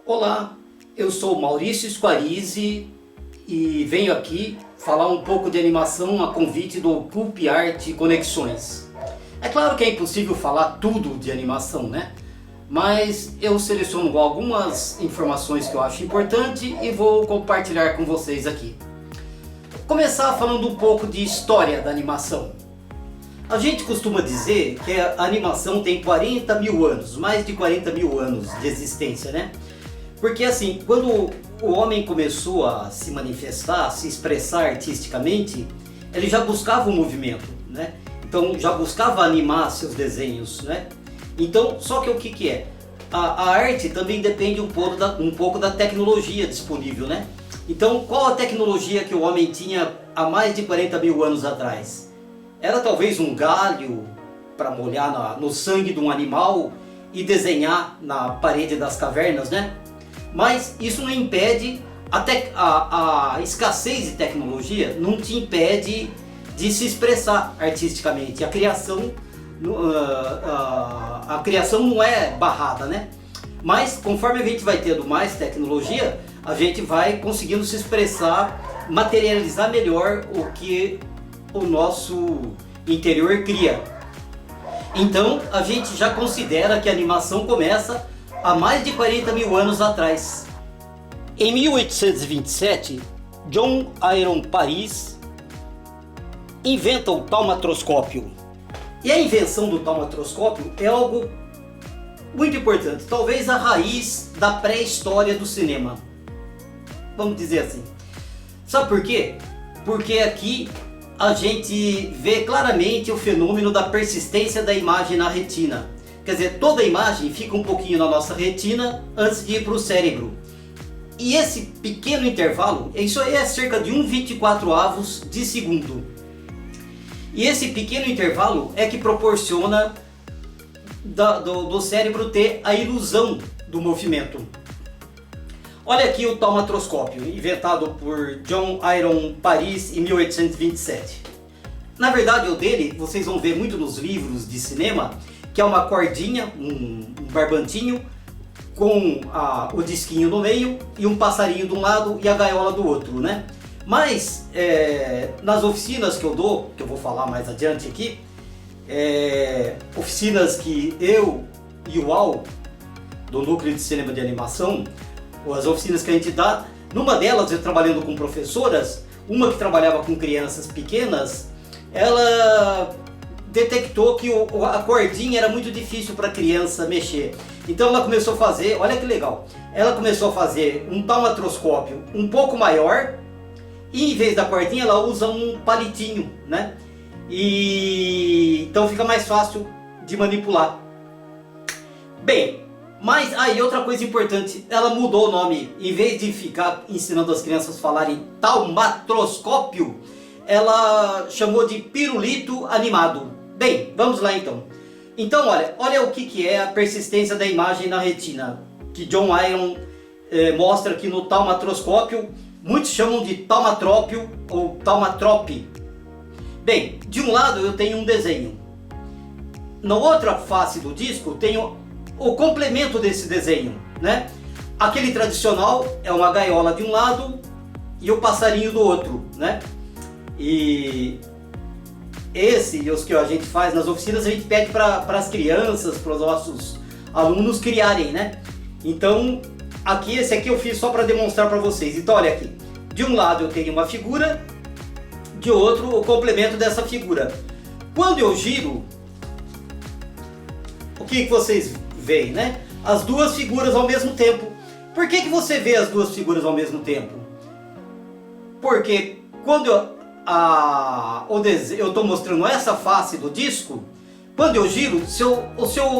Olá, eu sou Maurício Squarize e venho aqui falar um pouco de animação a convite do Clube Arte Conexões. É claro que é impossível falar tudo de animação, né? Mas eu seleciono algumas informações que eu acho importante e vou compartilhar com vocês aqui. Começar falando um pouco de história da animação. A gente costuma dizer que a animação tem 40 mil anos, mais de 40 mil anos de existência, né? Porque assim, quando o homem começou a se manifestar, a se expressar artisticamente, ele já buscava o movimento, né? Então já buscava animar seus desenhos, né? Então, só que o que é? A arte também depende um pouco da tecnologia disponível, né? Então, qual a tecnologia que o homem tinha há mais de 40 mil anos atrás? Era talvez um galho para molhar no sangue de um animal e desenhar na parede das cavernas, né? Mas isso não impede, a escassez de tecnologia não te impede de se expressar artisticamente. A criação não é barrada, né? Mas conforme a gente vai tendo mais tecnologia, a gente vai conseguindo se expressar, materializar melhor o que o nosso interior cria. Então a gente já considera que a animação começa há mais de 40 mil anos atrás. Em 1827, John Aaron Paris inventa o taumatroscópio. E a invenção do taumatroscópio é algo muito importante, talvez a raiz da pré-história do cinema. Vamos dizer assim. Sabe por quê? Porque aqui a gente vê claramente o fenômeno da persistência da imagem na retina. Quer dizer, toda a imagem fica um pouquinho na nossa retina antes de ir para o cérebro. E esse pequeno intervalo, isso aí é cerca de 1/24 de segundo. E esse pequeno intervalo é que proporciona do cérebro ter a ilusão do movimento. Olha aqui o taumatroscópio, inventado por John Aaron Paris em 1827. Na verdade, o dele, vocês vão ver muito nos livros de cinema, que é uma cordinha, um barbantinho, com o disquinho no meio e um passarinho de um lado e a gaiola do outro, né? Mas nas oficinas que eu dou, que eu vou falar mais adiante aqui, oficinas que eu e o Al, do Núcleo de Cinema de Animação, ou as oficinas que a gente dá, numa delas eu trabalhando com professoras, uma que trabalhava com crianças pequenas, ela detectou que a cordinha era muito difícil para a criança mexer. Então ela começou a fazer, olha que legal, ela começou a fazer um taumatroscópio um pouco maior e em vez da cordinha ela usa um palitinho, né? E então fica mais fácil de manipular. Bem, mas aí outra coisa importante, ela mudou o nome. Em vez de ficar ensinando as crianças a falarem taumatroscópio, ela chamou de pirulito animado. Bem, vamos lá então. Então olha o que é a persistência da imagem na retina, que John Aaron mostra aqui no taumatroscópio. Muitos chamam de taumatrópio ou taumatrope. Bem, de um lado eu tenho um desenho. Na outra face do disco tenho o complemento desse desenho, né? Aquele tradicional é uma gaiola de um lado e o passarinho do outro, né? E esse e os que a gente faz nas oficinas, a gente pede para as crianças, para os nossos alunos criarem, né? Então, esse aqui eu fiz só para demonstrar para vocês. Então, olha aqui. De um lado eu tenho uma figura, de outro o complemento dessa figura. Quando eu giro, o que vocês veem, né? As duas figuras ao mesmo tempo. Por que você vê as duas figuras ao mesmo tempo? Porque quando eu estou mostrando essa face do disco, quando eu giro,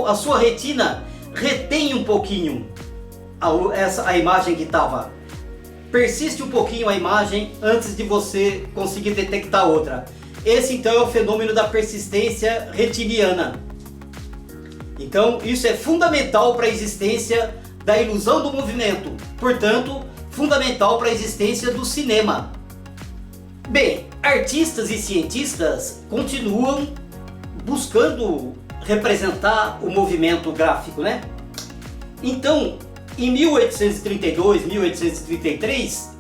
a sua retina retém um pouquinho a imagem que estava. Persiste um pouquinho a imagem antes de você conseguir detectar outra. Esse então é o fenômeno da persistência retiniana. Então isso é fundamental para a existência da ilusão do movimento, portanto fundamental para a existência do cinema. Bem, artistas e cientistas continuam buscando representar o movimento gráfico, né? Então Em 1832, 1833,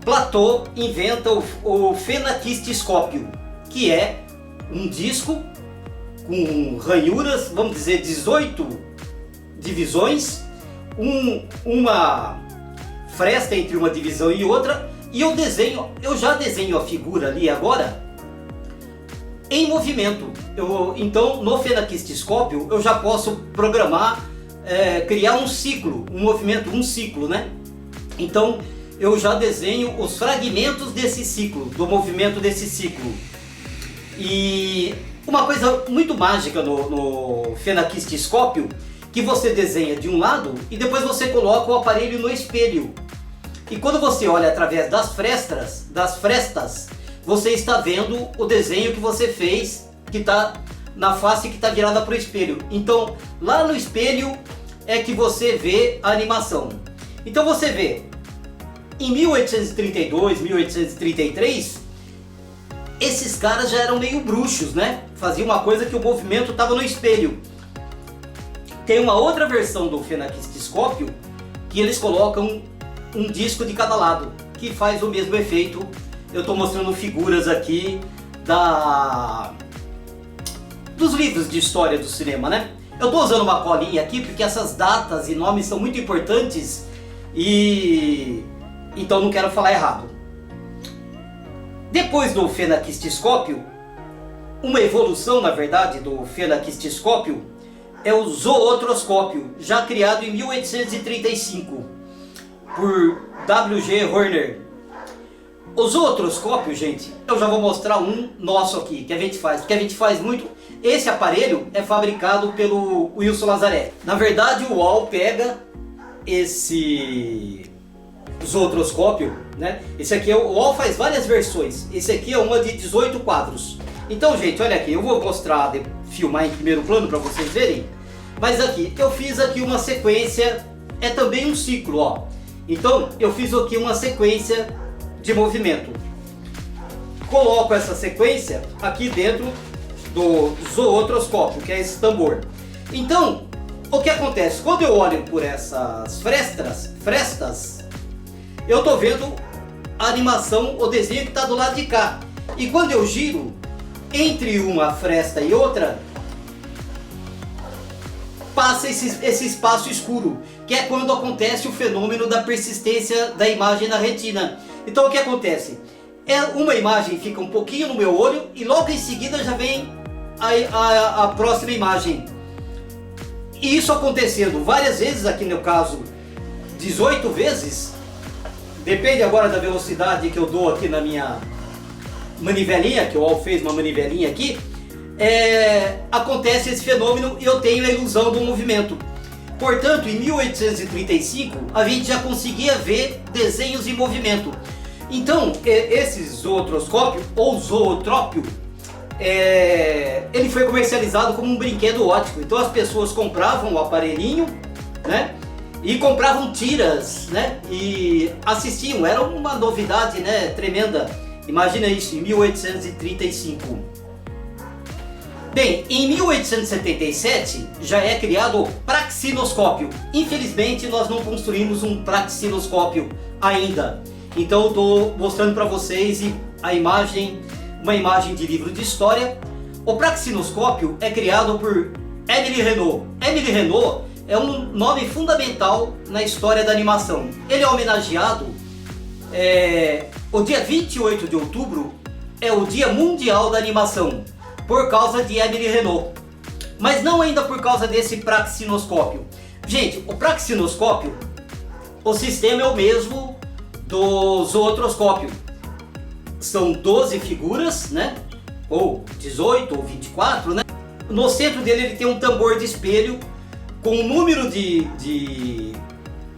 Platô inventa o fenaquistoscópio, que é um disco com ranhuras, vamos dizer 18 divisões, uma fresta entre uma divisão e outra, e eu já desenho a figura ali agora em movimento. Então no fenaquistoscópio eu já posso programar, criar um ciclo, um movimento, um ciclo, né? Então eu já desenho os fragmentos desse ciclo, do movimento desse ciclo. E uma coisa muito mágica no fenaquistoscópio, que você desenha de um lado e depois você coloca o aparelho no espelho. E quando você olha através das frestas, você está vendo o desenho que você fez, que está na face que está virada para o espelho. Então lá no espelho é que você vê a animação. Então você vê, em 1832, 1833, esses caras já eram meio bruxos, né? Faziam uma coisa que o movimento estava no espelho. Tem uma outra versão do fenaquistoscópio que eles colocam um disco de cada lado, que faz o mesmo efeito. Eu estou mostrando figuras aqui dos livros de história do cinema, né? Eu estou usando uma colinha aqui porque essas datas e nomes são muito importantes e então não quero falar errado. Depois do fenaquistoscópio, uma evolução, na verdade, do fenaquistoscópio é o zootroscópio, já criado em 1835 por W.G. Horner. O zootroscópio, gente, eu já vou mostrar um nosso aqui, que a gente faz, porque a gente faz muito. Esse aparelho é fabricado pelo Wilson Lazaré. Na verdade, o UOL pega esse zootroscópio, né? Esse aqui, o UOL faz várias versões. Esse aqui é uma de 18 quadros. Então, gente, olha aqui, eu vou mostrar, filmar em primeiro plano para vocês verem. Mas aqui, eu fiz aqui uma sequência, é também um ciclo, ó. Então, eu fiz aqui uma sequência de movimento. Coloco essa sequência aqui dentro do zootroscópio, que é esse tambor. Então, o que acontece? Quando eu olho por essas frestas, eu estou vendo a animação, o desenho que está do lado de cá. E quando eu giro entre uma fresta e outra, passa esse espaço escuro, que é quando acontece o fenômeno da persistência da imagem na retina. Então o que acontece? Uma imagem fica um pouquinho no meu olho e logo em seguida já vem a próxima imagem. E isso acontecendo várias vezes, aqui no caso 18 vezes, depende agora da velocidade que eu dou aqui na minha manivelinha, que o UOL fez uma manivelinha aqui, acontece esse fenômeno e eu tenho a ilusão do movimento. Portanto, em 1835 a gente já conseguia ver desenhos em movimento. Então, esse zootroscópio ou zootrópio, ele foi comercializado como um brinquedo óptico. Então as pessoas compravam o aparelhinho, né? E compravam tiras, né? E assistiam. Era uma novidade, né? Tremenda. Imagina isso, em 1835. Bem, em 1877 já é criado o praxinoscópio. Infelizmente nós não construímos um praxinoscópio ainda. Então eu estou mostrando para vocês uma imagem de livro de história. O praxinoscópio é criado por Émile Renault. Émile Renault é um nome fundamental na história da animação. Ele é homenageado, o dia 28 de outubro é o Dia Mundial da Animação, por causa de Émile Renault. Mas não ainda por causa desse praxinoscópio. Gente, o praxinoscópio, o sistema é o mesmo do zootroscópio. São 12 figuras, né? Ou 18 ou 24, né? No centro dele ele tem um tambor de espelho com um número de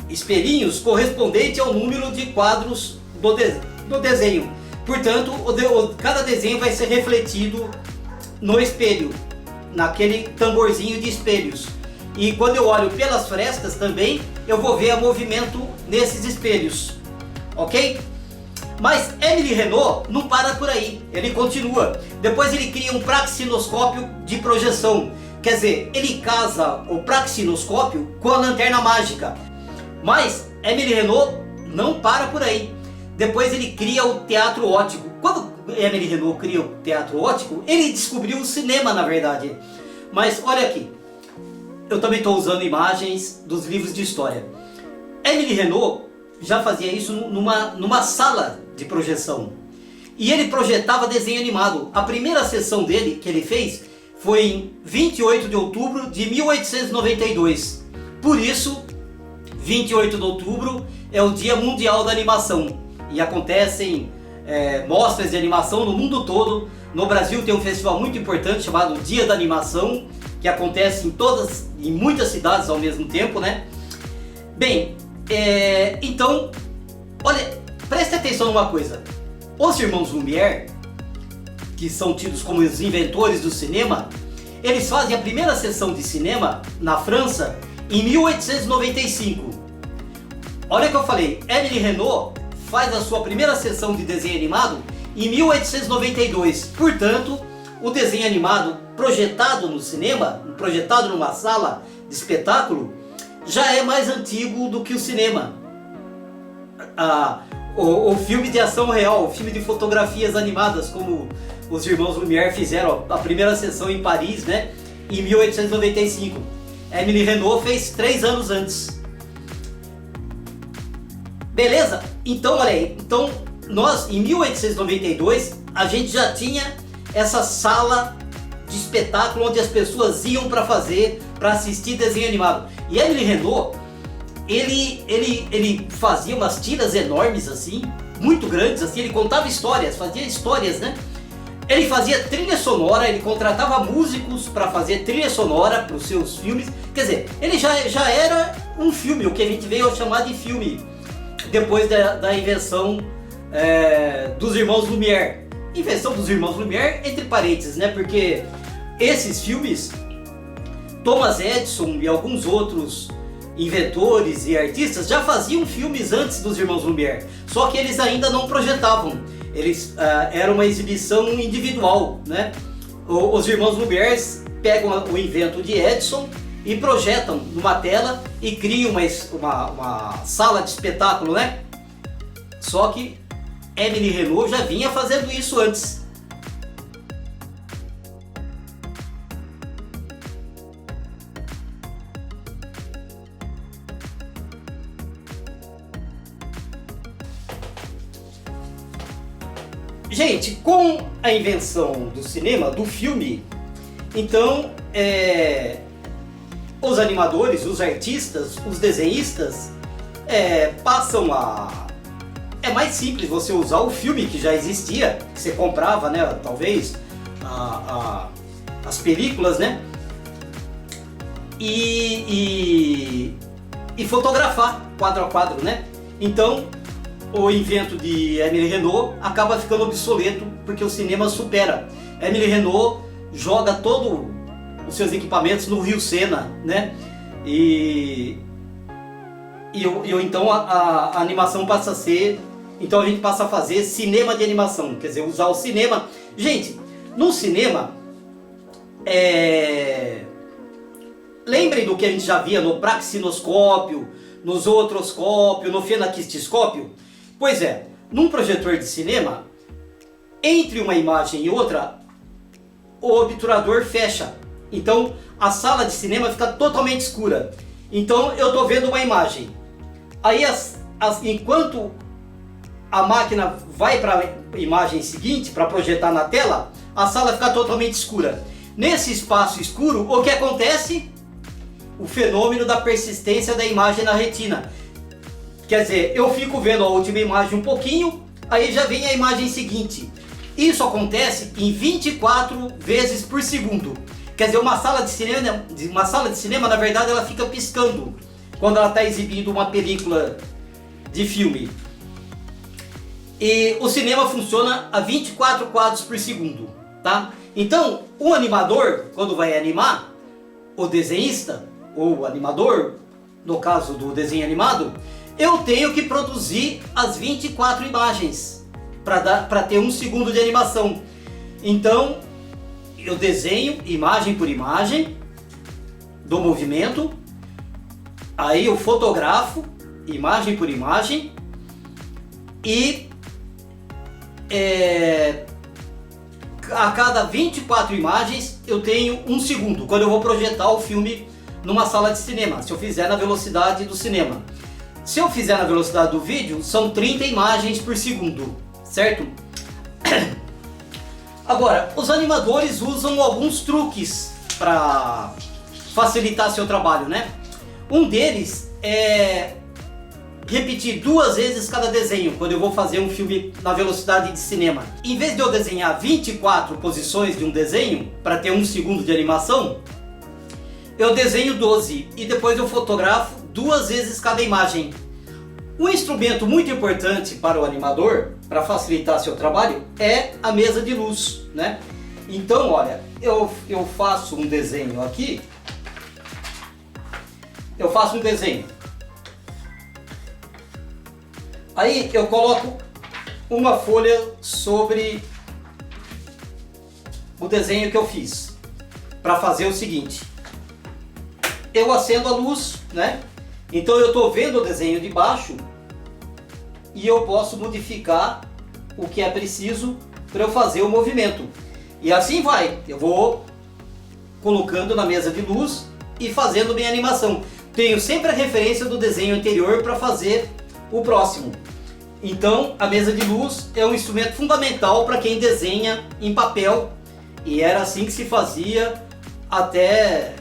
espelhinhos correspondente ao número de quadros do desenho. Portanto, cada desenho vai ser refletido no espelho, naquele tamborzinho de espelhos. E quando eu olho pelas frestas também, eu vou ver o movimento nesses espelhos, ok? Mas Émile Renault não para por aí, ele continua. Depois ele cria um praxinoscópio de projeção. Quer dizer, ele casa o praxinoscópio com a lanterna mágica. Mas Émile Renault não para por aí. Depois ele cria o teatro óptico. Quando Émile Renault cria o teatro óptico, ele descobriu o cinema, na verdade. Mas olha aqui, eu também estou usando imagens dos livros de história. Émile Renault já fazia isso numa sala de projeção. E ele projetava desenho animado. A primeira sessão dele, que ele fez, foi em 28 de outubro de 1892. Por isso, 28 de outubro é o Dia Mundial da Animação. E acontecem mostras de animação no mundo todo. No Brasil tem um festival muito importante chamado Dia da Animação, que acontece em muitas cidades ao mesmo tempo, né? Bem, então, olha, preste atenção numa coisa. Os irmãos Lumière, que são tidos como os inventores do cinema, eles fazem a primeira sessão de cinema na França em 1895. Olha o que eu falei, Émile Renault faz a sua primeira sessão de desenho animado em 1892. Portanto, o desenho animado projetado no cinema, projetado numa sala de espetáculo, já é mais antigo do que o cinema. O filme de ação real, o filme de fotografias animadas, como os irmãos Lumière fizeram a primeira sessão em Paris, né, em 1895. Émile Renault fez 3 anos antes. Beleza? Então, olha aí. Então, nós, em 1892, a gente já tinha essa sala de espetáculo onde as pessoas iam para assistir desenho animado. E Émile Renault, ele fazia umas tiras enormes assim, muito grandes assim, ele contava histórias, fazia histórias, né? Ele fazia trilha sonora, ele contratava músicos para fazer trilha sonora para os seus filmes. Quer dizer, ele já era um filme, o que a gente veio a chamar de filme, depois da invenção dos irmãos Lumière. Invenção dos irmãos Lumière, entre parênteses, né? Porque esses filmes, Thomas Edison e alguns outros inventores e artistas já faziam filmes antes dos irmãos Lumière, só que eles ainda não projetavam, eles era uma exibição individual, né? Os irmãos Lumière pegam o invento de Edison e projetam numa tela e criam uma sala de espetáculo, né? Só que Émile Renault já vinha fazendo isso antes. Gente, com a invenção do cinema, do filme, então os animadores, os artistas, os desenhistas passam a... É mais simples você usar o filme que já existia, que você comprava, né, talvez, as películas, né, e fotografar quadro a quadro, né. Então, o invento de Émile Renault acaba ficando obsoleto porque o cinema supera. Émile Renault joga todos os seus equipamentos no Rio Sena, né? Então a animação passa a ser... Então a gente passa a fazer cinema de animação, quer dizer, usar o cinema. Gente, no cinema, lembrem do que a gente já via no praxinoscópio, no zootroscópio, no fenaquistoscópio? Pois é, num projetor de cinema, entre uma imagem e outra, o obturador fecha. Então a sala de cinema fica totalmente escura. Então eu estou vendo uma imagem. Aí enquanto a máquina vai para a imagem seguinte, para projetar na tela, a sala fica totalmente escura. Nesse espaço escuro, o que acontece? O fenômeno da persistência da imagem na retina. Quer dizer, eu fico vendo a última imagem um pouquinho, aí já vem a imagem seguinte. Isso acontece em 24 vezes por segundo. Quer dizer, uma sala de cinema, na verdade, ela fica piscando quando ela está exibindo uma película de filme. E o cinema funciona a 24 quadros por segundo, tá? Então, o animador, quando vai animar, o desenhista, ou o animador, no caso do desenho animado, eu tenho que produzir as 24 imagens para ter 1 segundo de animação. Então, eu desenho imagem por imagem do movimento, aí eu fotografo imagem por imagem, e a cada 24 imagens eu tenho 1 segundo, quando eu vou projetar o filme numa sala de cinema, se eu fizer na velocidade do cinema. Se eu fizer na velocidade do vídeo, são 30 imagens por segundo, certo? Agora, os animadores usam alguns truques para facilitar seu trabalho, né? Um deles é repetir 2 vezes cada desenho quando eu vou fazer um filme na velocidade de cinema. Em vez de eu desenhar 24 posições de um desenho para ter 1 segundo de animação, eu desenho 12 e depois eu fotografo 2 vezes cada imagem. Um instrumento muito importante para o animador, para facilitar seu trabalho, é a mesa de luz, né? Então, olha, eu faço um desenho aqui. Eu faço um desenho. Aí eu coloco uma folha sobre o desenho que eu fiz, para fazer o seguinte. Eu acendo a luz, né? Então eu estou vendo o desenho de baixo e eu posso modificar o que é preciso para eu fazer o movimento. E assim vai, eu vou colocando na mesa de luz e fazendo minha animação. Tenho sempre a referência do desenho anterior para fazer o próximo. Então a mesa de luz é um instrumento fundamental para quem desenha em papel, e era assim que se fazia até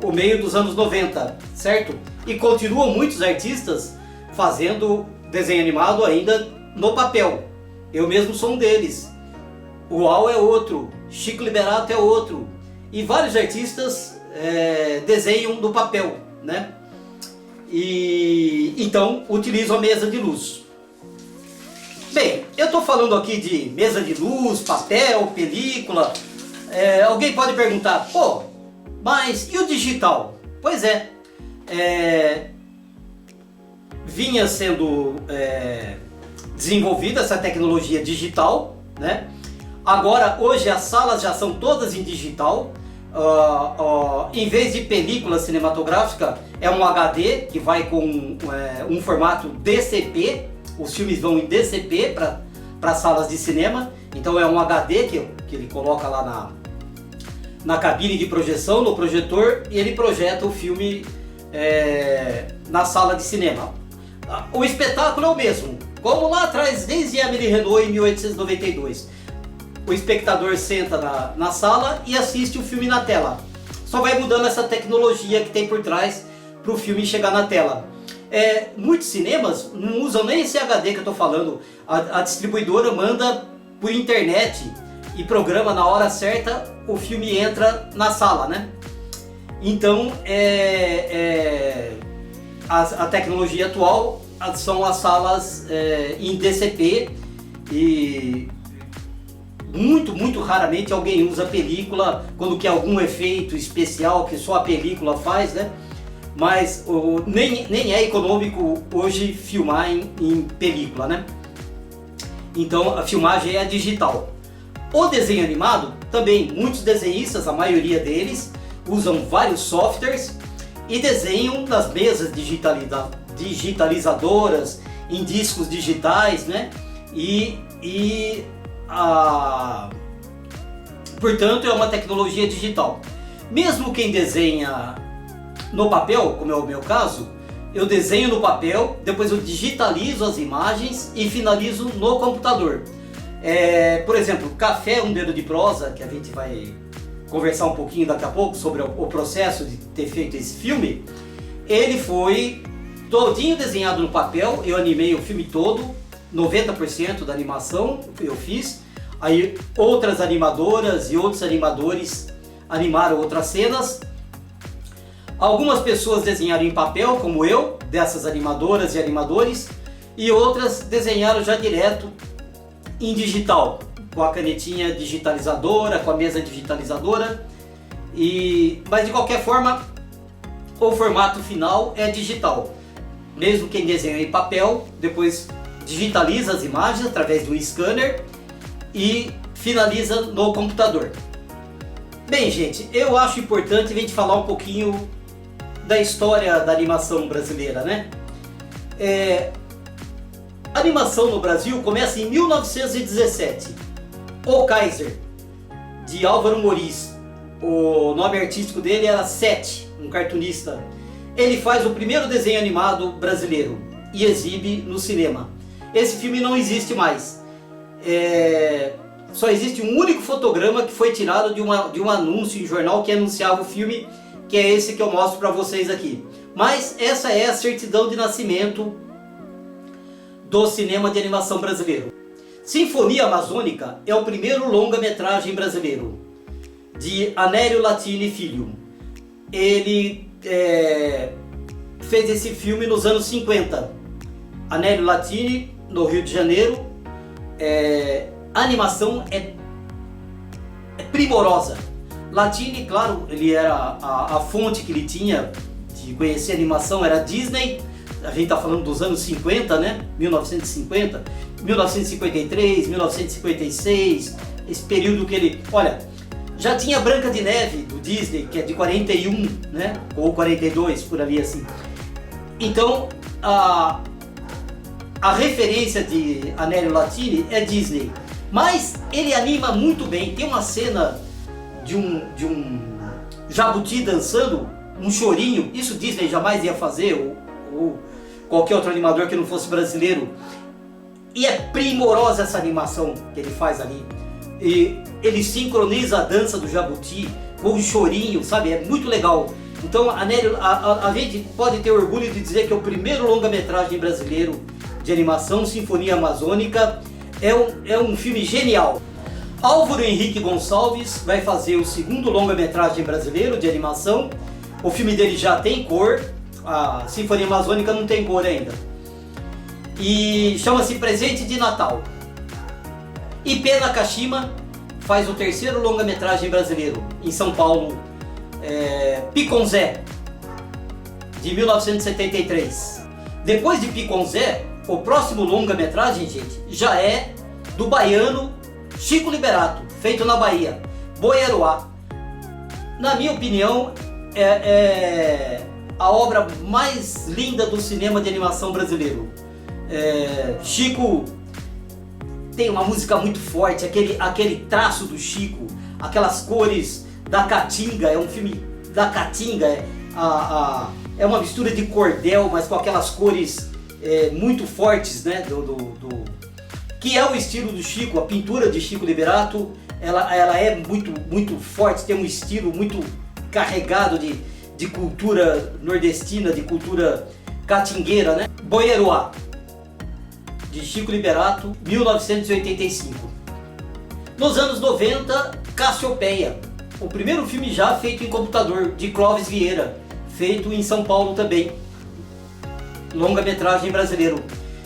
o meio dos anos 90, certo? E continuam muitos artistas fazendo desenho animado ainda no papel. Eu mesmo sou um deles. O Uau é outro, Chico Liberato é outro, e vários artistas desenham no papel, né? E então utilizo a mesa de luz. Bem, eu estou falando aqui de mesa de luz, papel, película. Alguém pode perguntar, pô, mas e o digital? Pois vinha sendo desenvolvida essa tecnologia digital, né? Agora, hoje as salas já são todas em digital. Em vez de película cinematográfica, é um HD que vai com um formato DCP. Os filmes vão em DCP para salas de cinema. Então é um HD que ele coloca lá na cabine de projeção, no projetor, e ele projeta o filme na sala de cinema. O espetáculo é o mesmo, como lá atrás, desde Amélie Renault em 1892. O espectador senta na sala e assiste o filme na tela. Só vai mudando essa tecnologia que tem por trás para o filme chegar na tela. Muitos cinemas não usam nem esse HD que eu estou falando. A distribuidora manda por internet e programa na hora certa, o filme entra na sala, né? Então a tecnologia atual são as salas em DCP, e muito raramente alguém usa película quando quer algum efeito especial que só a película faz, né? Mas nem é econômico hoje filmar em película, né? Então a filmagem é digital. O desenho animado também, muitos desenhistas, a maioria deles, usam vários softwares e desenham nas mesas digitalizadoras, em discos digitais, né? Portanto, é uma tecnologia digital. Mesmo quem desenha no papel, como é o meu caso, eu desenho no papel, depois eu digitalizo as imagens e finalizo no computador. Por exemplo, Café, um Dedo de Prosa, que a gente vai conversar um pouquinho daqui a pouco sobre o processo de ter feito esse filme, ele foi todinho desenhado no papel. Eu animei o filme todo, 90% da animação eu fiz. Aí outras animadoras e outros animadores animaram outras cenas. Algumas pessoas desenharam em papel, como eu, dessas animadoras e animadores, e outras desenharam já direto em digital, com a canetinha digitalizadora, com a mesa digitalizadora. Mas de qualquer forma, o formato final é digital. Mesmo quem desenha em papel, depois digitaliza as imagens através do scanner e finaliza no computador. Bem, gente, eu acho importante a gente falar um pouquinho da história da animação brasileira, né? A animação no Brasil começa em 1917. O Kaiser, de Álvaro Moriz. O nome artístico dele era Sete, um cartunista. Ele faz o primeiro desenho animado brasileiro e exibe no cinema. Esse filme não existe mais. Só existe um único fotograma que foi tirado de um anúncio em jornal que anunciava o filme, que é esse que eu mostro para vocês aqui. Mas essa é a certidão de nascimento do cinema de animação brasileiro. Sinfonia Amazônica é o primeiro longa-metragem brasileiro, de Anélio Latini Filho. Ele fez esse filme nos anos 50. Anélio Latini, no Rio de Janeiro. A animação é primorosa. Latini, claro, ele era a fonte que ele tinha de conhecer animação, era Disney. A gente está falando dos anos 50, né? 1950, 1953, 1956, esse período que ele... Olha, já tinha Branca de Neve, do Disney, que é de 41, né? Ou 42, por ali assim. Então, a referência de Anélio Latini é Disney. Mas ele anima muito bem. Tem uma cena de um jabuti dançando, um chorinho. Isso Disney jamais ia fazer, ou qualquer outro animador que não fosse brasileiro. E é primorosa essa animação que ele faz ali. E ele sincroniza a dança do jabuti com o chorinho, sabe? É muito legal. Então, Anélio, a gente pode ter orgulho de dizer que é o primeiro longa-metragem brasileiro de animação, Sinfonia Amazônica. É um filme genial. Álvaro Henrique Gonçalves vai fazer o segundo longa-metragem brasileiro de animação. O filme dele já tem cor. A Sinfonia Amazônica não tem cor ainda. E chama-se Presente de Natal. IP Nakashima faz o terceiro longa-metragem brasileiro em São Paulo, Piconzé, de 1973. Depois de Piconzé, o próximo longa-metragem, gente, já é do baiano Chico Liberato, feito na Bahia, Boieroá. Na minha opinião, é a obra mais linda do cinema de animação brasileiro. Chico tem uma música muito forte, aquele traço do Chico, aquelas cores da Caatinga. É um filme da Caatinga, é uma mistura de cordel, mas com aquelas cores muito fortes, né, que é o estilo do Chico. A pintura de Chico Liberato, ela é muito, muito forte, tem um estilo muito carregado de cultura nordestina, de cultura catingueira, né? Boieroá, de Chico Liberato, 1985. Nos anos 90, Cassiopeia, o primeiro filme já feito em computador, de Clóvis Vieira, feito em São Paulo também, longa-metragem brasileiro.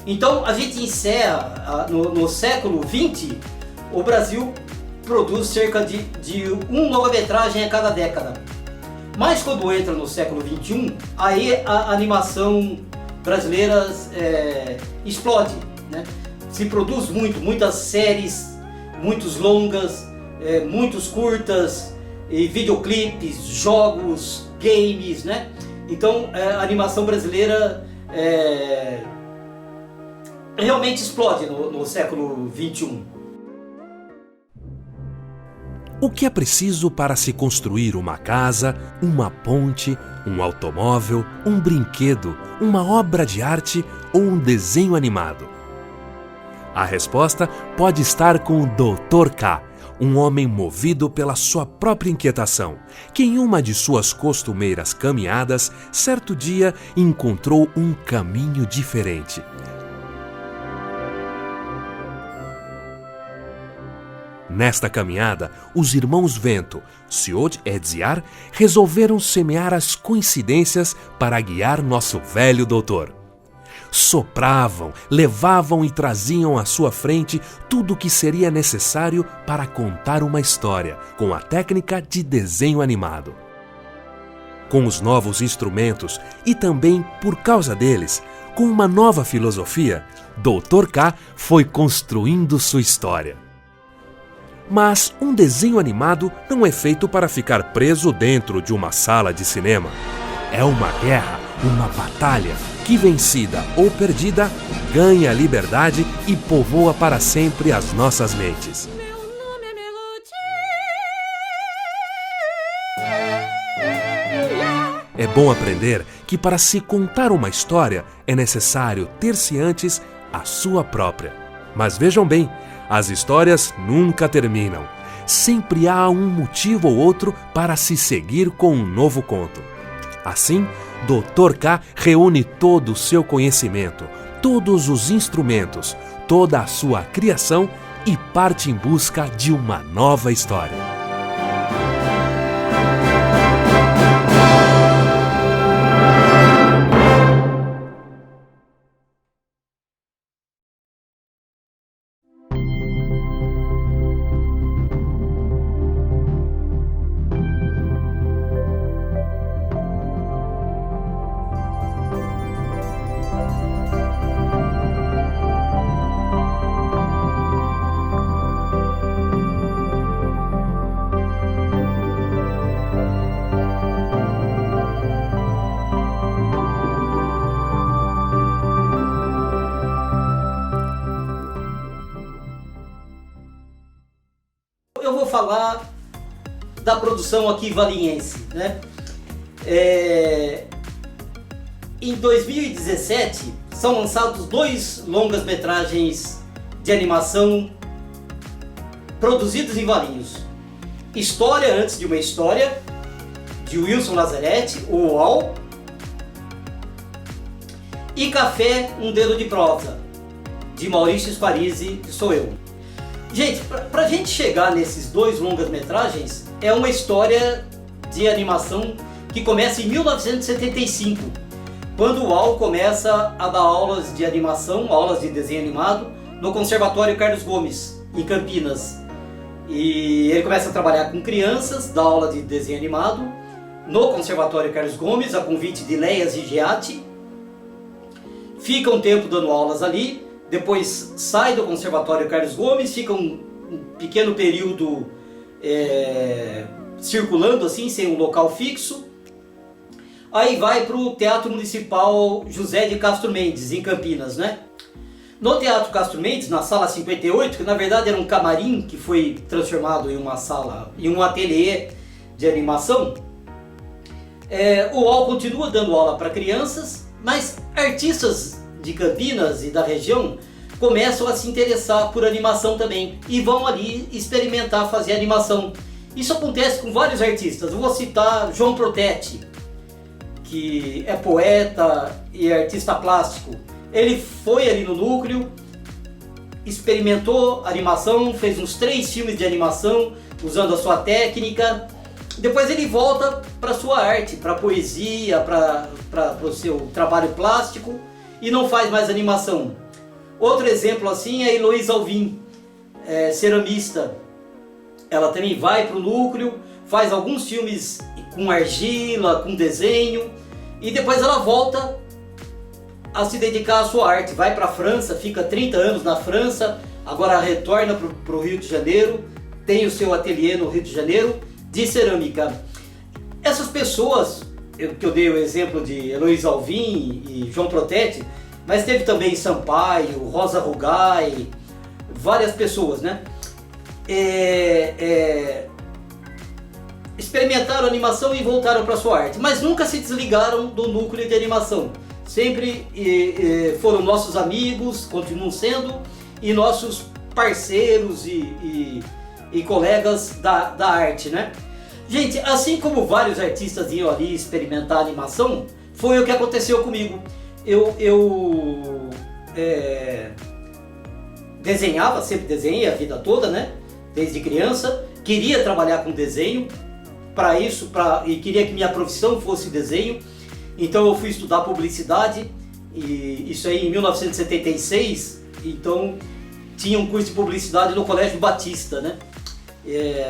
Então a gente encerra, no século XX, o Brasil produz cerca de um longa-metragem a cada década. Mas quando entra no século XXI, aí a animação brasileira explode, né? Se produz muitas séries, muitos longas, muitos curtas, e videoclipes, jogos, games, né? Então a animação brasileira realmente explode no século XXI. O que é preciso para se construir uma casa, uma ponte, um automóvel, um brinquedo, uma obra de arte ou um desenho animado? A resposta pode estar com o Dr. K, um homem movido pela sua própria inquietação, que em uma de suas costumeiras caminhadas, certo dia encontrou um caminho diferente. Nesta caminhada, os irmãos Vento, Ciod e Dziar, resolveram semear as coincidências para guiar nosso velho doutor. Sopravam, levavam e traziam à sua frente tudo o que seria necessário para contar uma história, com a técnica de desenho animado. Com os novos instrumentos e também por causa deles, com uma nova filosofia, Dr. K foi construindo sua história. Mas um desenho animado não é feito para ficar preso dentro de uma sala de cinema. É uma guerra, Uma batalha que, vencida ou perdida, ganha a liberdade e povoa para sempre as nossas mentes. É bom aprender que para se contar uma história é necessário ter-se antes a sua própria. Mas vejam bem, as histórias nunca terminam. Sempre há um motivo ou outro para se seguir com um novo conto. Assim, Dr. K reúne todo o seu conhecimento, todos os instrumentos, toda a sua criação e parte em busca de uma nova história. Eu vou falar da produção aqui valiense, né? Em 2017 são lançados 2 longas-metragens de animação produzidos em Valinhos. História Antes de uma História, de Wilson Lazzaretti, o UOL, e Café, um Dedo de Prosa, de Maurício Sparisi, que sou eu. Gente, pra gente chegar nesses 2 longas-metragens, é uma história de animação que começa em 1975, quando o UOL começa a dar aulas de animação, aulas de desenho animado, no Conservatório Carlos Gomes, em Campinas. E ele começa a trabalhar com crianças, dá aula de desenho animado, no Conservatório Carlos Gomes, a convite de Leia Zigiati. Fica um tempo dando aulas ali. Depois sai do Conservatório Carlos Gomes, fica um pequeno período circulando assim, sem um local fixo. Aí vai para o Teatro Municipal José de Castro Mendes, em Campinas, né? No Teatro Castro Mendes, na Sala 58, que na verdade era um camarim que foi transformado em uma sala, em um ateliê de animação, o UOL continua dando aula para crianças, mas artistas de Campinas e da região começam a se interessar por animação também e vão ali experimentar fazer animação. Isso acontece com vários artistas. Eu vou citar João Protetti, que é poeta e artista plástico. Ele foi ali no núcleo, experimentou animação, fez uns 3 filmes de animação usando a sua técnica. Depois ele volta para a sua arte, para a poesia, para o seu trabalho plástico, e não faz mais animação. Outro exemplo assim é a Heloísa Alvim, ceramista. Ela também vai para o núcleo, faz alguns filmes com argila, com desenho, e depois ela volta a se dedicar à sua arte. Vai para a França, fica 30 anos na França, agora retorna para o Rio de Janeiro, tem o seu ateliê no Rio de Janeiro de cerâmica. Essas pessoas, que eu dei o exemplo de Heloísa Alvim e João Protetti, mas teve também Sampaio, Rosa Rugai, várias pessoas, né? Experimentaram animação e voltaram para sua arte, mas nunca se desligaram do núcleo de animação. Sempre foram nossos amigos, continuam sendo, e nossos parceiros e colegas da arte, né? Gente, assim como vários artistas iam ali experimentar animação, foi o que aconteceu comigo. Eu desenhava, sempre desenhei a vida toda, né? Desde criança, queria trabalhar com desenho, e queria que minha profissão fosse desenho. Então eu fui estudar publicidade, e isso aí em 1976, então tinha um curso de publicidade no Colégio Batista, né?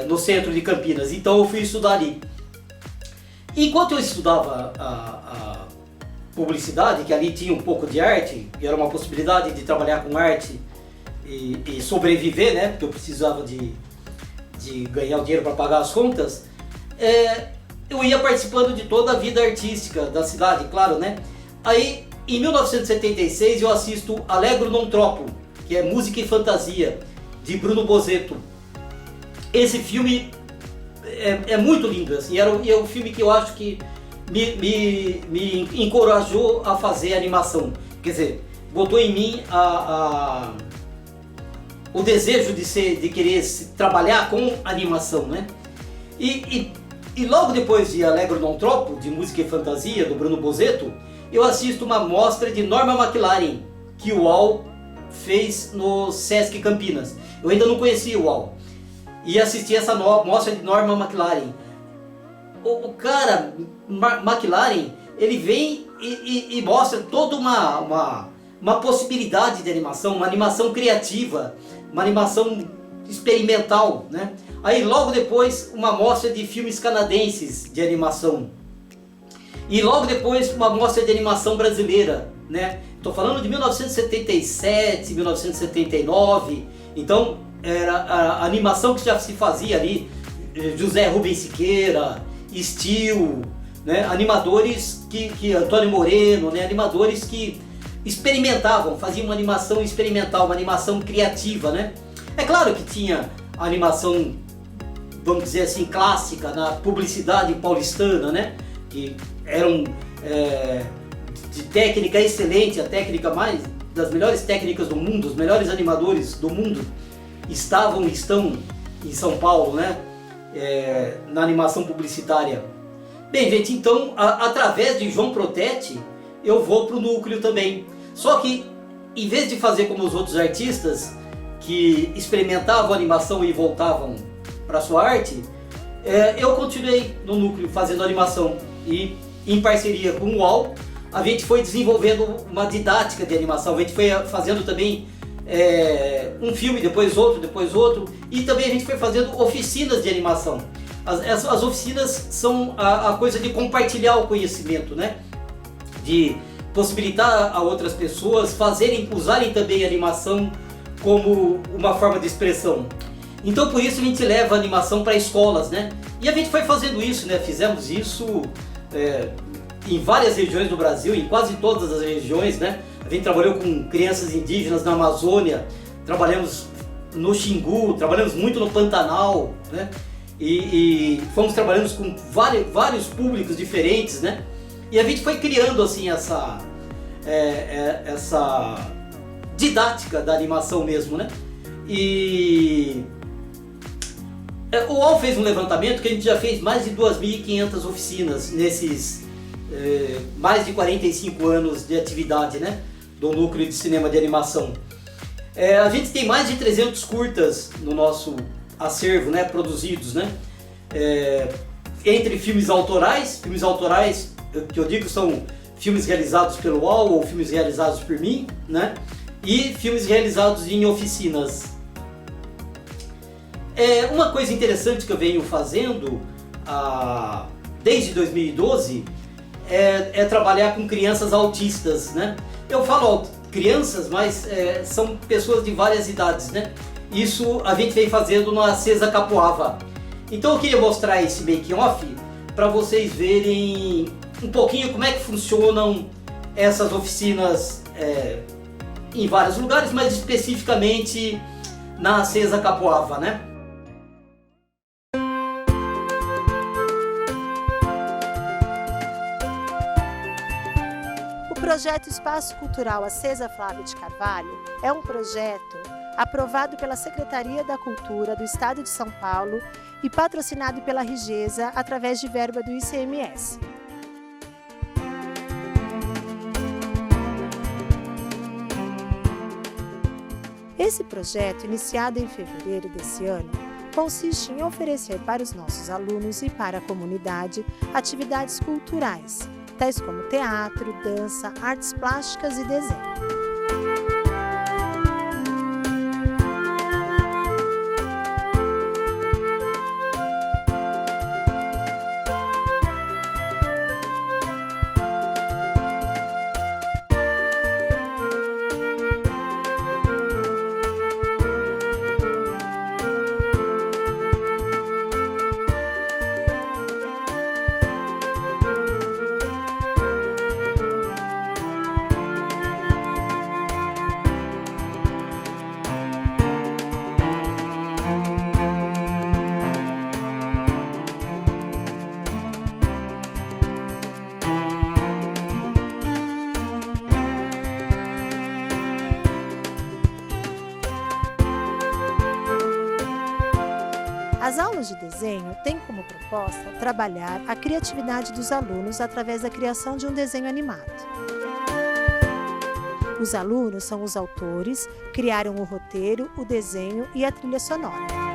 No centro de Campinas, então eu fui estudar ali. Enquanto eu estudava a publicidade, que ali tinha um pouco de arte, e era uma possibilidade de trabalhar com arte e sobreviver, né? Porque eu precisava de ganhar o dinheiro para pagar as contas. eu ia participando de toda a vida artística da cidade, claro, né? Aí, em 1976, eu assisto Allegro non troppo, que é Música e Fantasia, de Bruno Bozzetto. Esse filme é muito lindo, assim, é um filme que eu acho que me encorajou a fazer animação. Quer dizer, botou em mim o desejo de querer trabalhar com animação, né? E logo depois de Allegro non troppo, de Música e Fantasia, do Bruno Bozzetto, eu assisto uma mostra de Norma McLaren, que o UOL fez no Sesc Campinas. Eu ainda não conhecia o UOL. E assisti essa mostra de Norma McLaren. O cara, McLaren, ele vem e mostra toda uma possibilidade de animação, uma animação criativa, uma animação experimental, né? Aí logo depois uma mostra de filmes canadenses de animação. E logo depois uma mostra de animação brasileira, né? Estou falando de 1977, 1979, então era a animação que já se fazia ali, José Rubens Siqueira, Steel, né? Animadores Antônio Moreno, né? Animadores que experimentavam, faziam uma animação experimental, uma animação criativa, né? É claro que tinha a animação, vamos dizer assim, clássica, na publicidade paulistana, né? Que eram de técnica excelente, a técnica das melhores técnicas do mundo, os melhores animadores do mundo estão em São Paulo, né? Na animação publicitária. Bem, gente, então, através de João Protetti, eu vou para o núcleo também. Só que, em vez de fazer como os outros artistas, que experimentavam a animação e voltavam para sua arte, eu continuei no núcleo fazendo animação. E, em parceria com o UOL, a gente foi desenvolvendo uma didática de animação. A gente foi fazendo também um filme, depois outro, e também a gente foi fazendo oficinas de animação. As oficinas são a coisa de compartilhar o conhecimento, né? De possibilitar a outras pessoas usarem também a animação como uma forma de expressão. Então por isso a gente leva a animação para escolas, né? E a gente foi fazendo isso, né? Fizemos isso em várias regiões do Brasil, em quase todas as regiões, né? A gente trabalhou com crianças indígenas na Amazônia, trabalhamos no Xingu, trabalhamos muito no Pantanal, né? E fomos trabalhando com vários públicos diferentes, né? E a gente foi criando assim essa didática da animação mesmo, né? E o UOL fez um levantamento que a gente já fez mais de 2.500 oficinas nesses mais de 45 anos de atividade, né? Do núcleo de cinema de animação. A gente tem mais de 300 curtas no nosso acervo, né? Produzidos, né? Entre filmes autorais que eu digo são filmes realizados pelo UOL ou filmes realizados por mim, né? E filmes realizados em oficinas. Uma coisa interessante que eu venho fazendo desde 2012 é trabalhar com crianças autistas, né? Eu falo crianças, mas são pessoas de várias idades, né? Isso a gente vem fazendo na Acesa Capoava. Então eu queria mostrar esse making-off para vocês verem um pouquinho como é que funcionam essas oficinas em vários lugares, mas especificamente na Acesa Capoava, né? O projeto Espaço Cultural Acesa Flávia de Carvalho é um projeto aprovado pela Secretaria da Cultura do Estado de São Paulo e patrocinado pela Rigesa através de verba do ICMS. Esse projeto, iniciado em fevereiro desse ano, consiste em oferecer para os nossos alunos e para a comunidade atividades culturais, tais como teatro, dança, artes plásticas e desenho. oficinas de desenho têm como proposta trabalhar a criatividade dos alunos através da criação de um desenho animado. Os alunos são os autores, criaram o roteiro, o desenho e a trilha sonora.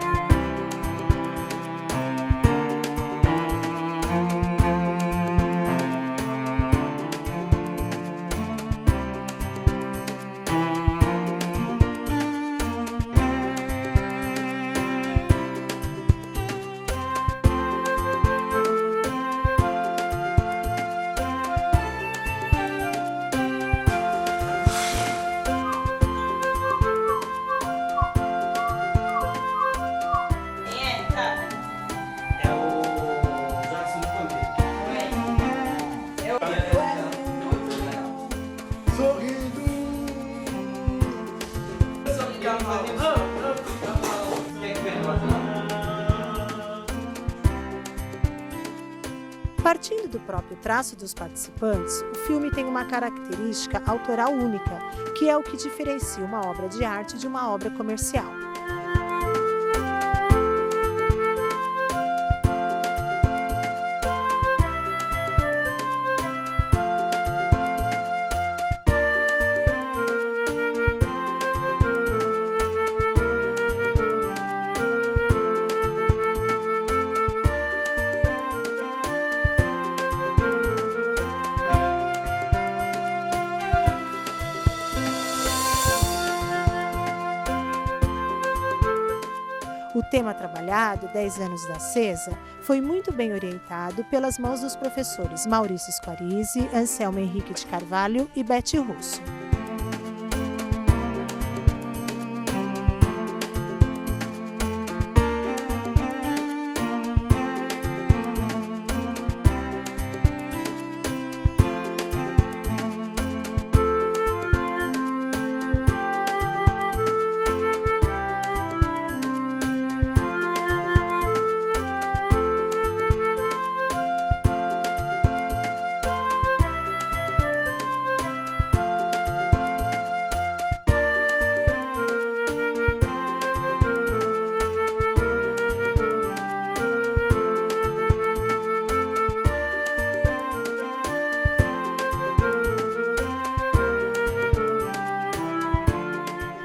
Partindo do próprio traço dos participantes, o filme tem uma característica autoral única, que é o que diferencia uma obra de arte de uma obra comercial. O tema trabalhado, 10 anos da CESA, foi muito bem orientado pelas mãos dos professores Maurício Squarizi, Anselmo Henrique de Carvalho e Bete Russo.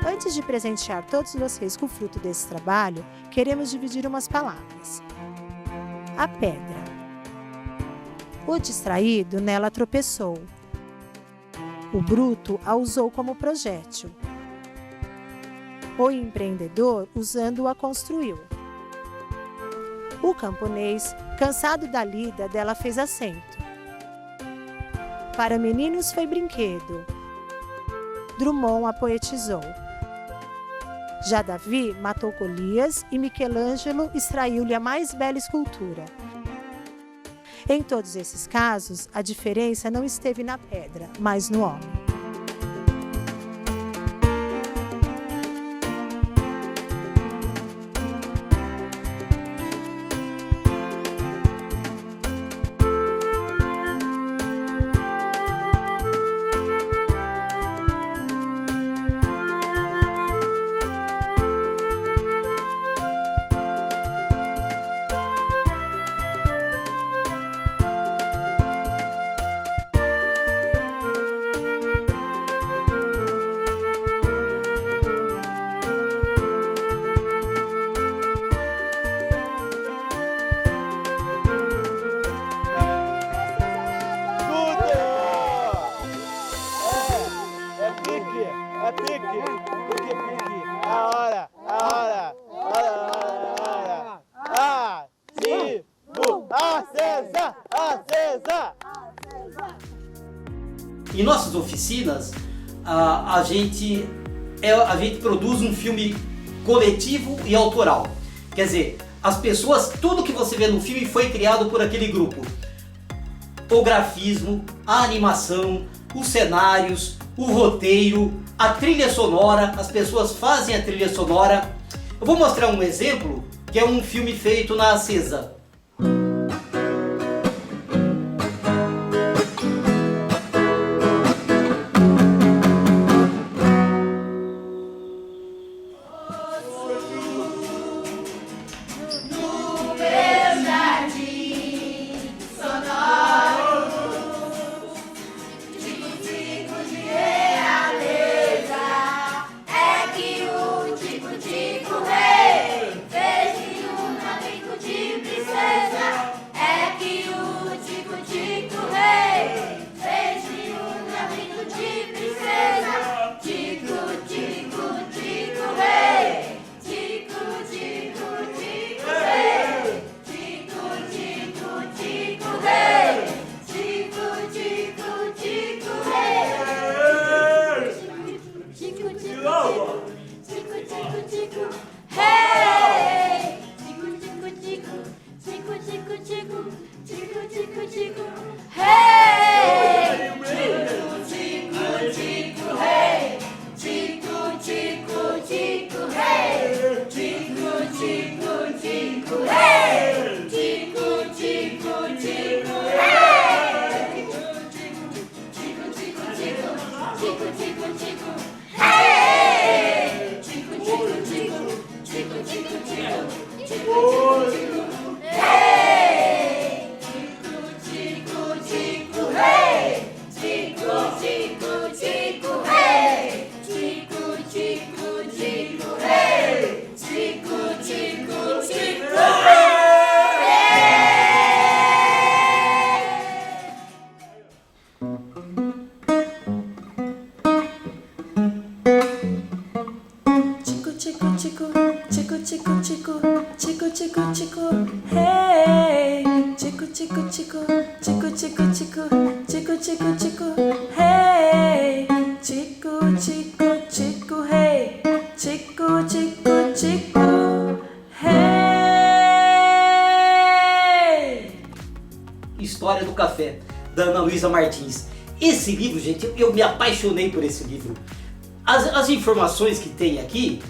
Antes de presentear todos vocês com o fruto desse trabalho, queremos dividir umas palavras. A pedra. O distraído nela tropeçou. O bruto a usou como projétil. O empreendedor, usando-a, construiu. O camponês, cansado da lida, dela fez assento. Para meninos foi brinquedo. Drummond a poetizou. Já Davi matou Golias e Michelangelo extraiu-lhe a mais bela escultura. Em todos esses casos, a diferença não esteve na pedra, mas no homem. Em nossas oficinas, a gente produz um filme coletivo e autoral. Quer dizer, as pessoas, tudo que você vê no filme foi criado por aquele grupo. O grafismo, a animação, os cenários, o roteiro, a trilha sonora, as pessoas fazem a trilha sonora. Eu vou mostrar um exemplo, que é um filme feito na CESA. História do Café, da Ana Luísa Martins. Esse livro, gente, eu me apaixonei por esse livro. As informações que tem aqui,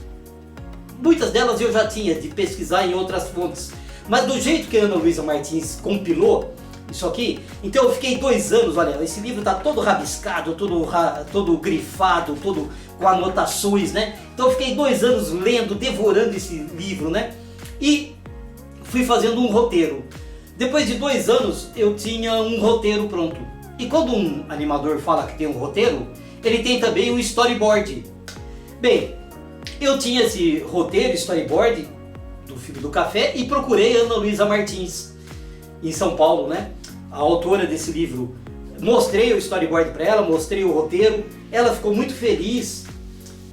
muitas delas eu já tinha de pesquisar em outras fontes, mas do jeito que a Ana Luísa Martins compilou isso aqui, então eu fiquei 2 anos, olha, esse livro está todo rabiscado, todo grifado, todo com anotações, né? Então eu fiquei 2 anos lendo, devorando esse livro, né? E fui fazendo um roteiro. Depois de 2 anos eu tinha um roteiro pronto. E quando um animador fala que tem um roteiro, ele tem também um storyboard. Bem, eu tinha esse roteiro, storyboard do filme do Café e procurei a Ana Luísa Martins em São Paulo, né? A autora desse livro. Mostrei o storyboard para ela, mostrei o roteiro. Ela ficou muito feliz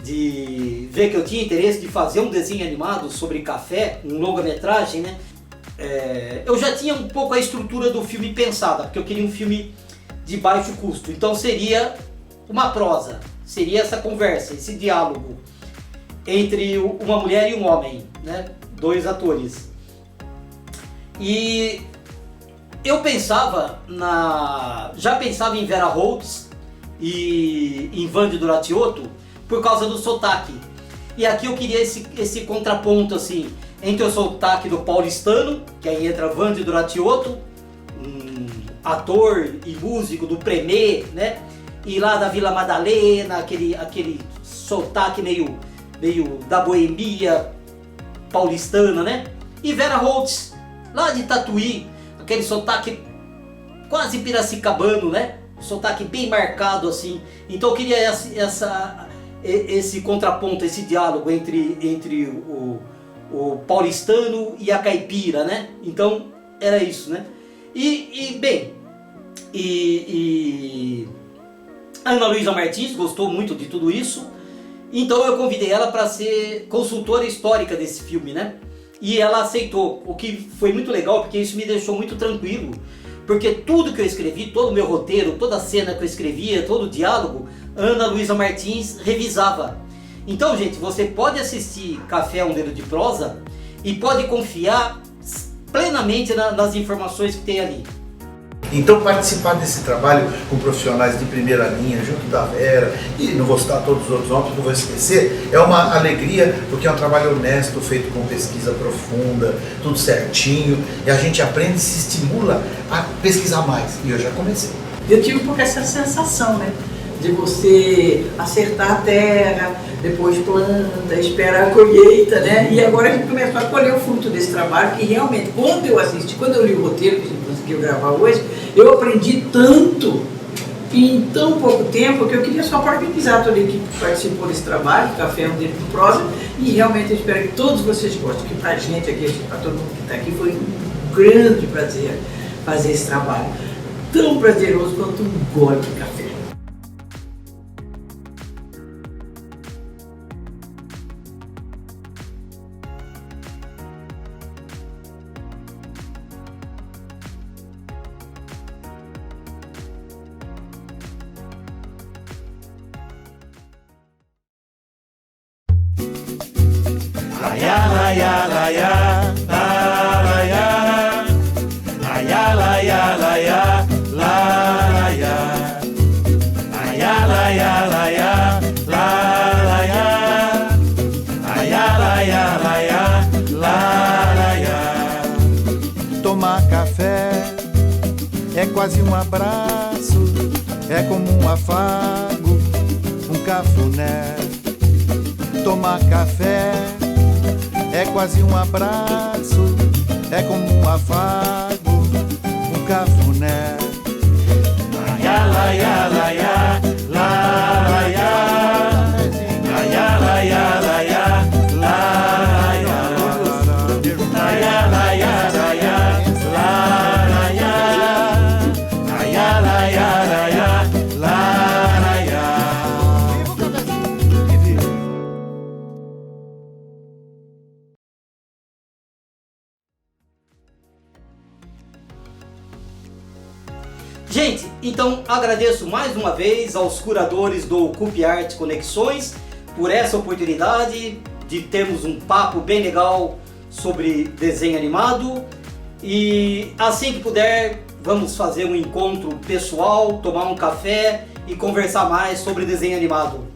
de ver que eu tinha interesse de fazer um desenho animado sobre café, um longa-metragem, né? Eu já tinha um pouco a estrutura do filme pensada, porque eu queria um filme de baixo custo. Então seria uma prosa, seria essa conversa, esse diálogo entre uma mulher e um homem, né? 2 atores. E eu pensava já pensava em Vera Holtz e em Vandy Duratiotto por causa do sotaque. E aqui eu queria esse contraponto assim, entre o sotaque do paulistano, que aí entra Vandy Duratiotto, ator e músico do Premê, né? E lá da Vila Madalena, aquele sotaque meio da boemia paulistana, né? E Vera Holtz, lá de Tatuí, aquele sotaque quase piracicabano, né? Um sotaque bem marcado assim. Então eu queria esse contraponto, esse diálogo entre o paulistano e a caipira, né? Então era isso, né? Bem, a Ana Luísa Martins gostou muito de tudo isso, então eu convidei ela para ser consultora histórica desse filme, né? E ela aceitou, o que foi muito legal, porque isso me deixou muito tranquilo, porque tudo que eu escrevi, todo o meu roteiro, toda a cena que eu escrevia, todo o diálogo, Ana Luísa Martins revisava. Então, gente, você pode assistir Café, um Dedo de Prosa e pode confiar plenamente nas informações que tem ali. Então participar desse trabalho com profissionais de primeira linha, junto da Vera, e não vou citar todos os outros nomes, não vou esquecer, é uma alegria, porque é um trabalho honesto, feito com pesquisa profunda, tudo certinho, e a gente aprende e se estimula a pesquisar mais, e eu já comecei. Eu tive um pouco essa sensação, né? De você acertar a terra, depois planta, espera a colheita, né? E agora a gente começou a colher o fruto desse trabalho, que realmente, quando eu assisti, quando eu li o roteiro, que a gente conseguiu gravar hoje, eu aprendi tanto em tão pouco tempo que eu queria só parabenizar toda a equipe que participou desse trabalho, Café, um Dedo de Prosa, e realmente eu espero que todos vocês gostem, que pra gente aqui, pra todo mundo que está aqui, foi um grande prazer fazer esse trabalho. Tão prazeroso quanto um gole de café. La ya la ya café é quase um abraço, é como um afago, um cafuné. Tomar café é quase um abraço, é como um afago, um cafuné. Laia, laia, laia, laia, laia, laia, laia, laia, laia, laia, laia, laia, laia, laia, laia. Viva o cafezinho! Viva! Gente, então agradeço mais uma vez aos curadores do Ocupe Arte Conexões por essa oportunidade de termos um papo bem legal sobre desenho animado, e assim que puder vamos fazer um encontro pessoal, tomar um café e conversar mais sobre desenho animado.